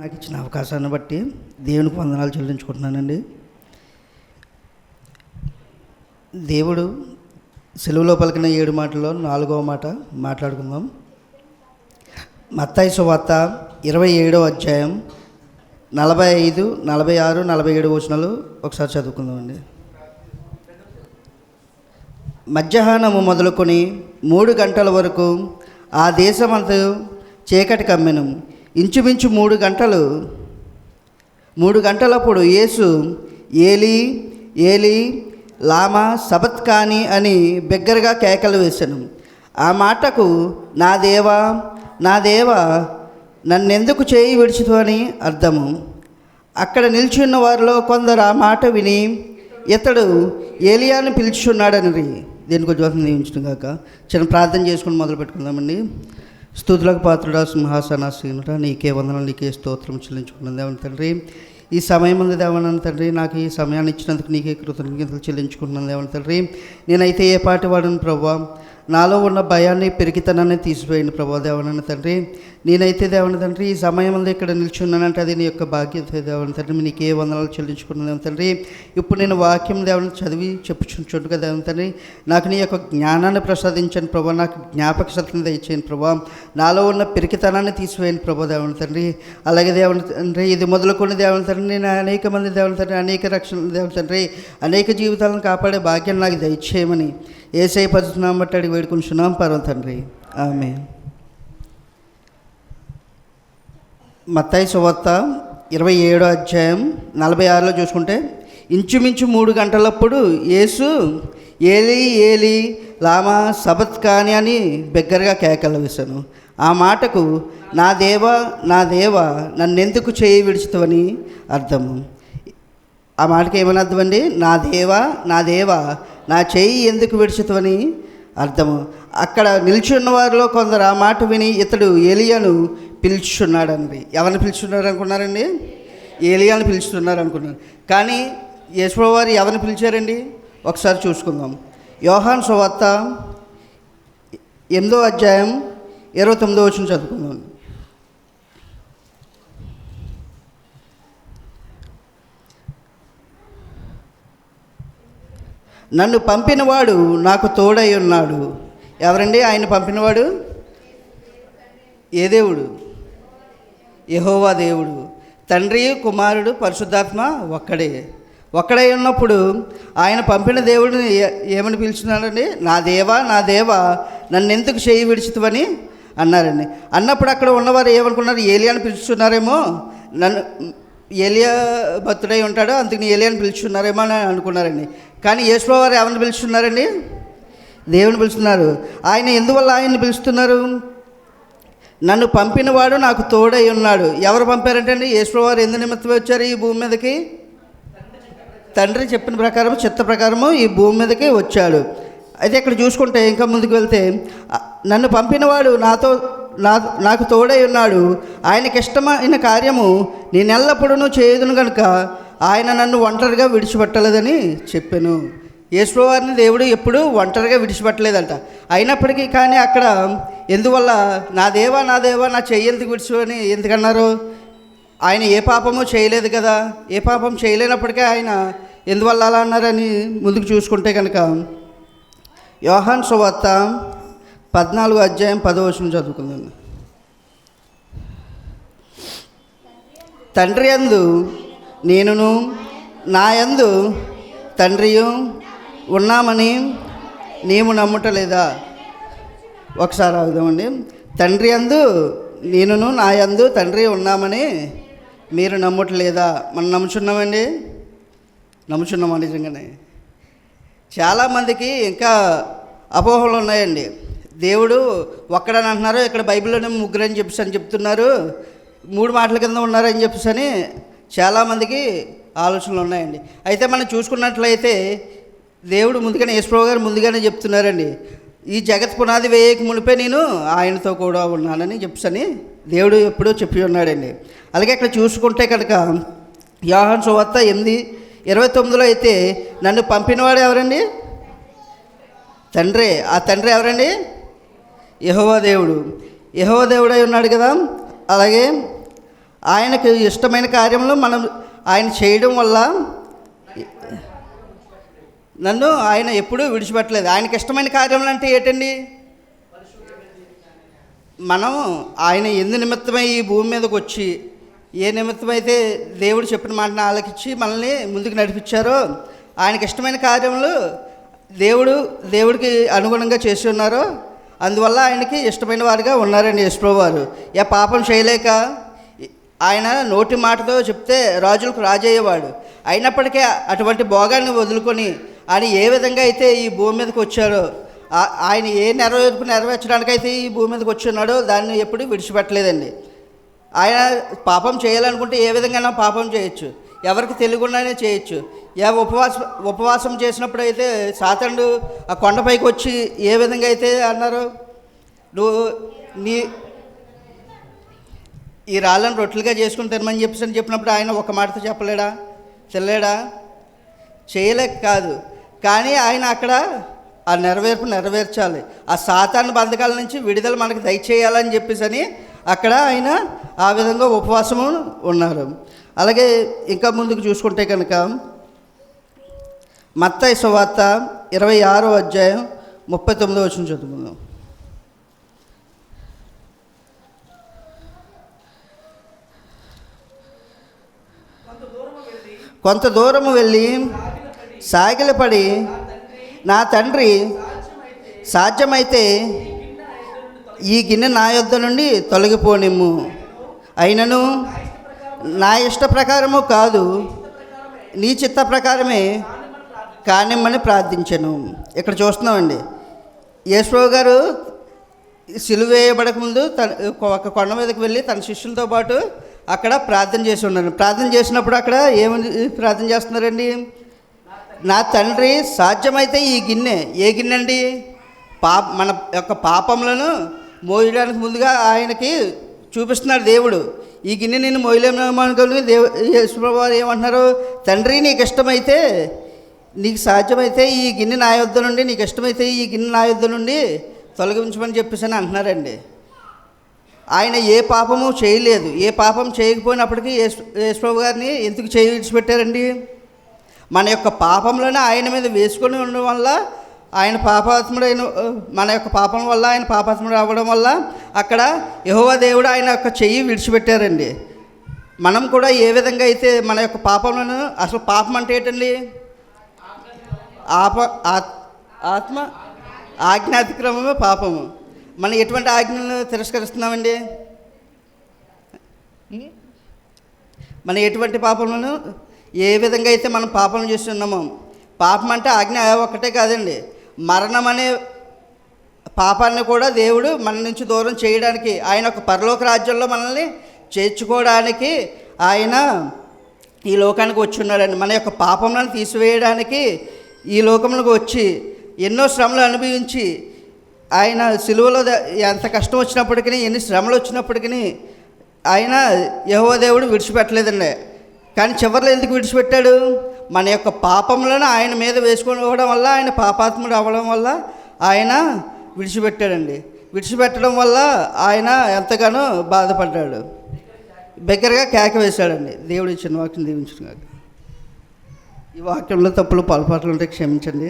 నాకు ఇచ్చిన అవకాశాన్ని బట్టి దేవునికి వందనాలు చెల్లించుకుంటున్నానండి. దేవుడు సెలవులో పలికిన 7 మాటల్లో 4వ మాట మాట్లాడుకుందాం. మత్తయి సువార్త 27వ అధ్యాయం 45, 46, 47 వచనాలు ఒకసారి చదువుకుందామండి. మధ్యాహ్నము మొదలుకొని 3 గంటల వరకు ఆ దేశమంతా చీకటి కమ్మెను. ఇంచుమించు 3 గంటలప్పుడు యేసు ఏలీ ఏలీ లామా సబత్కాని అని బిగ్గరగా కేకలు వేశాను. ఆ మాటకు నా దేవా నా దేవా నన్నెందుకు చేయి విడిచితో అని అర్థము. అక్కడ నిల్చున్న వారిలో కొందరు ఆ మాట విని ఇతడు ఏలియాను పిలుచుచున్నాడని దేనికి ఉద్యోగం నియమించడం కాక చిన్న ప్రార్థన చేసుకుని మొదలు పెట్టుకుందామండి. స్తుతులకు పాత్రుడా సింహాసనాసీనుడా నీకే వందనాలు, నీకే స్తోత్రం చెల్లించుకున్నాను దేవన తండ్రి. ఈ సమయం ఉంది దేవన తండ్రి, నాకు ఈ సమయాన్ని ఇచ్చినందుకు నీకే కృతజ్ఞతలు చెల్లించుకుంటున్నాను దేవన తండ్రి. నేనైతే ఏ పాటి వాడిని ప్రభా, నాలో ఉన్న భయాన్ని పెరిగితనాన్ని తీసిపోయింది ప్రభా దేవన తండ్రి. నేనైతే దేవన తండ్రి ఈ సమయం ఉంది ఇక్కడ నిల్చున్నానంటే అది నీ యొక్క బాధ్యత దేవన తండ్రి. నీకే వందనాలు చెల్లించుకున్నాను దేవన తండ్రి. ఇప్పుడు నేను వాక్యం దేవన చదివి చెప్పుచుంటుండగా దేవన తండ్రి నాకు నీ యొక్క జ్ఞానాన్ని ప్రసాదించాను ప్రభా, నాకు జ్ఞాపక శక్తిని దయచేయండి ప్రభా, నాలో ఉన్న పెరికితనాన్ని తీసివేయండి ప్రభా దేవన తండ్రి. అలాగే దేవన తండ్రి ఇది మొదలుకొని దేవన తండ్రి నేను అనేక మంది దేవన తండ్రి, అనేక రక్షణ దేవన తండ్రి, అనేక జీవితాలను కాపాడే భాగ్యం నాకు దయచేయమని యేసయ్య పరిశుద్ధ నామమున బట్టి అడిగి వేడుకుంటున్నాం పరమ తండ్రి, ఆమేన్. మత్తయి సువార్త 27వ అధ్యాయం 46లో చూసుకుంటే ఇంచుమించు 3 గంటలప్పుడు యేసు ఏలీ ఏలీ లామా సబత్కాని అని బిగ్గరగా కేకలు వేశాను. ఆ మాటకు నా దేవా నా దేవా నన్నెందుకు చేయి విడిచితవని అర్థము. ఆ మాటకి ఏమని అర్థం అండి? నా దేవా నా దేవా నా చేయి ఎందుకు విడిచితవని అర్థము. అక్కడ నిల్చున్న వారిలో కొందరు ఆ మాట విని ఇతడు ఏలియాను పిలుచున్నాడండి. ఎవరిని పిలుచున్నారు అనుకున్నారండి? ఏలియాను పిలుచుతున్నారు అనుకున్నారు. కానీ యేసు వారు ఎవరిని పిలిచారండి? ఒకసారి చూసుకుందాం. యోహాను సువార్త 8వ అధ్యాయం 29వ వచనం చదువుకుందాం. నన్ను పంపినవాడు నాకు తోడై ఉన్నాడు. ఎవరండి ఆయన పంపినవాడు? ఏ దేవుడు? యెహోవా దేవుడు. తండ్రి కుమారుడు పరిశుద్ధాత్మ ఒక్కడై ఉన్నప్పుడు ఆయన పంపిన దేవుడిని ఏమని పిలుచున్నాడండి? నా దేవా నా దేవా నన్నెందుకు చేయి విడిచితవని అన్నారండి. అన్నప్పుడు అక్కడ ఉన్నవారు ఏమనుకున్నారు? ఏలియాని పిలుచున్నారేమో, నన్ను ఏలియా భక్తుడై ఉంటాడు అందుకని ఏలియాని పిలుచున్నారేమో అని అనుకున్నారండి. కానీ యేసు వారు ఎవరిని పిలుస్తున్నారండి? దేవుని పిలుస్తున్నారు. ఆయన ఎందువల్ల ఆయన్ని పిలుస్తున్నారు? నన్ను పంపినవాడు నాకు తోడై ఉన్నాడు. ఎవరు పంపారంటే అండి? యేసు వారు ఎందు నిమిత్తం వచ్చారు ఈ భూమి మీదకి? తండ్రి చెప్పిన ప్రకారం చిత్త ప్రకారము ఈ భూమి మీదకి వచ్చాడు. అయితే ఇక్కడ చూసుకుంటే ఇంకా ముందుకు వెళ్తే నన్ను పంపినవాడు నాకు తోడై ఉన్నాడు, ఆయనకి ఇష్టమైన కార్యము నేను ఎల్లప్పుడూ చేయదును కనుక ఆయన నన్ను ఒంటరిగా విడిచిపెట్టలేదని చెప్పాను. యేసు వారిని దేవుడు ఎప్పుడూ ఒంటరిగా విడిచిపెట్టలేదంట. అయినప్పటికీ కానీ అక్కడ ఎందువల్ల నా దేవా నా చెయ్యి ఎందుకు విడిచిపోని ఎందుకన్నారు? ఆయన ఏ పాపము చేయలేదు కదా. ఏ పాపం చేయలేనప్పటికీ ఆయన ఎందువల్ల అలా అన్నారని ముందుకు చూసుకుంటే కనుక యోహాను సువార్త 14వ అధ్యాయం 10వ వచనం చదువుకుందాం. తండ్రి యందు నేనును నా యందు తండ్రియు ఉన్నామని నీవు నమ్ముటలేదా? ఒకసారి ఆగుదామండి. తండ్రి యందు నేనును నా యందు తండ్రి ఉన్నామని మీరు నమ్ముటలేదా? మనం నమ్ముచున్నామండి, నమ్ముచున్నామా? నిజంగానే చాలామందికి ఇంకా అపోహలు ఉన్నాయండి. దేవుడు ఒక్కడని అంటున్నారు, ఇక్కడ బైబిల్లోనే 3 అని చెప్తున్నారు, 3 మాటల కింద ఉన్నారని చెప్పేసి చాలామందికి ఆలోచనలు ఉన్నాయండి. అయితే మనం చూసుకున్నట్లయితే దేవుడు ముందుగానే యేసు గారు ముందుగానే చెప్తున్నారండి, ఈ జగత్ పునాది వేయక మునిపే నేను ఆయనతో కూడా ఉన్నానని చెప్పని దేవుడు ఎప్పుడూ చెప్పి ఉన్నాడండి. అలాగే ఇక్కడ చూసుకుంటే కనుక యోహాను సువార్త 8:29లో అయితే నన్ను పంపినవాడు ఎవరండి? తండ్రి. ఆ తండ్రి ఎవరండి? యెహోవా దేవుడు. యెహోవా దేవుడై ఉన్నాడు కదా. అలాగే ఆయనకు ఇష్టమైన కార్యములు మనం ఆయన చేయడం వల్ల నన్ను ఆయన ఎప్పుడూ విడిచిపెట్టలేదు. ఆయనకి ఇష్టమైన కార్యములు అంటే ఏంటండి? మనం ఆయన ఎందు నిమిత్తమై ఈ భూమి మీదకి వచ్చి ఏ నిమిత్తమైతే దేవుడు చెప్పిన మాటను ఆలకించి మనల్ని ముందుకు నడిపించారో ఆయనకి ఇష్టమైన కార్యములు దేవుడికి అనుగుణంగా చేసి ఉన్నారో అందువల్ల ఆయనకి ఇష్టమైన వారుగా ఉన్నారండి యేసుప్రభువు వారు. ఏ పాపం చేయలేక ఆయన నోటి మాటతో చెప్తే రాజులకు రాజయ్యేవాడు. అయినప్పటికీ అటువంటి భోగాన్ని వదులుకొని ఆయన ఏ విధంగా అయితే ఈ భూమి మీదకి వచ్చారో ఆయన ఏ నెరవేర్చడానికైతే ఈ భూమి మీదకి వచ్చి ఉన్నాడో దాన్ని ఎప్పుడు విడిచిపెట్టలేదండి. ఆయన పాపం చేయాలనుకుంటే ఏ విధంగా పాపం చేయొచ్చు, ఎవరికి తెలియకుండానే చేయొచ్చు. ఉపవాసం చేసినప్పుడు అయితే సాతానుడు ఆ కొండపైకి వచ్చి ఏ విధంగా అయితే అన్నారు, నువ్వు ఈ రాళ్ళను రొట్టెలుగా చేసుకుని తినమని చెప్పినప్పుడు ఆయన ఒక మాటతో చెప్పలేడా, తినలేడా? చేయలేక కాదు, కానీ ఆయన అక్కడ ఆ నెరవేర్చాలి. ఆ సాతాను బంధకాల నుంచి విడుదల మనకు దయచేయాలని చెప్పేసి అక్కడ ఆయన ఆ విధంగా ఉపవాసము ఉన్నారు. అలాగే ఇంకా ముందుకు చూసుకుంటే కనుక మత్తయి సువార్త 26వ అధ్యాయం 39వ వచనం చదువుకుందాం. కొంత దూరము వెళ్ళి సాగిలపడి, నా తండ్రి సాధ్యమైతే ఈ గిన్నె నా యొద్ద నుండి తొలగిపోనిమ్ము, అయినను నా ఇష్ట ప్రకారము కాదు నీ చిత్త ప్రకారమే కానిమ్మని ప్రార్థించాను. ఇక్కడ చూస్తున్నామండి, యేసుప్రభువు గారు సిలువ వేయబడక ముందు ఒక కొండ మీదకి వెళ్ళి తన శిష్యులతో పాటు అక్కడ ప్రార్థన చేసి ఉన్నారు. ప్రార్థన చేసినప్పుడు అక్కడ ఏమని ప్రార్థన చేస్తున్నారండి? నా తండ్రి సాధ్యమైతే ఈ గిన్నె, ఏ గిన్నె అండి? మన యొక్క పాపములను మోయడానికి ముందుగా ఆయనకి చూపిస్తున్నాడు దేవుడు. ఈ గిన్నె నేను మోయలేము అనుకోని యేసుప్రభువు వారు ఏమంటున్నారు? తండ్రి నీకు ఇష్టమైతే, నీకు సాధ్యమైతే ఈ గిన్నె నా యొద్ద నుండి, నీకు ఇష్టమైతే ఈ గిన్నె నా యొద్ద నుండి తొలగించమని చెప్పేసి అంటున్నారండి. ఆయన ఏ పాపము చేయలేదు. ఏ పాపం చేయకపోయినప్పటికీ యేసుప్రభువు గారిని ఎందుకు చేయి విడిచిపెట్టారండి? మన యొక్క పాపంలోనే ఆయన మీద వేసుకొని ఉండడం వల్ల ఆయన పాపాత్ముడైన, మన యొక్క పాపం వల్ల ఆయన పాపాత్ముడు అవ్వడం వల్ల అక్కడ యెహోవా దేవుడు ఆయన యొక్క చెయ్యి విడిచిపెట్టారండి. మనం కూడా ఏ విధంగా అయితే మన యొక్క పాపంలోనూ, అసలు పాపం అంటే ఏంటండి? ఆత్మ ఆజ్ఞాతిక్రమమే పాపము. మనం ఎటువంటి ఆజ్ఞలను తిరస్కరిస్తున్నామండి? మనం ఎటువంటి పాపములను ఏ విధంగా అయితే మనం పాపం చేస్తున్నామో, పాపం అంటే ఆజ్ఞ ఒక్కటే కాదండి, మరణం అనే పాపాన్ని కూడా దేవుడు మన నుంచి దూరం చేయడానికి, ఆయన ఒక పరలోక రాజ్యంలో మనల్ని చేర్చుకోవడానికి ఆయన ఈ లోకానికి వచ్చి ఉన్నాడండి. మన యొక్క పాపములను తీసివేయడానికి ఈ లోకంలోకి వచ్చి ఎన్నో శ్రమలు అనుభవించి ఆయన సిలువలో ఎంత కష్టం వచ్చినప్పటికీ, ఎన్ని శ్రమలు వచ్చినప్పటికీ ఆయన యెహోవా దేవుడు విడిచిపెట్టలేదండి. కానీ చివరిలో ఎందుకు విడిచిపెట్టాడు? మన యొక్క పాపములను ఆయన మీద వేసుకోవడం వల్ల, ఆయన పాపాత్ముడు అవ్వడం వల్ల ఆయన విడిచిపెట్టాడండి. విడిచిపెట్టడం వల్ల ఆయన ఎంతగానో బాధపడ్డాడు, బిగ్గరగా కేక వేశాడండి. దేవుడు ఇచ్చిన వాక్యం దీవించిన కాక. ఈ వాక్యంలో తప్పులు పొరపాట్లు ఉంటే క్షమించండి.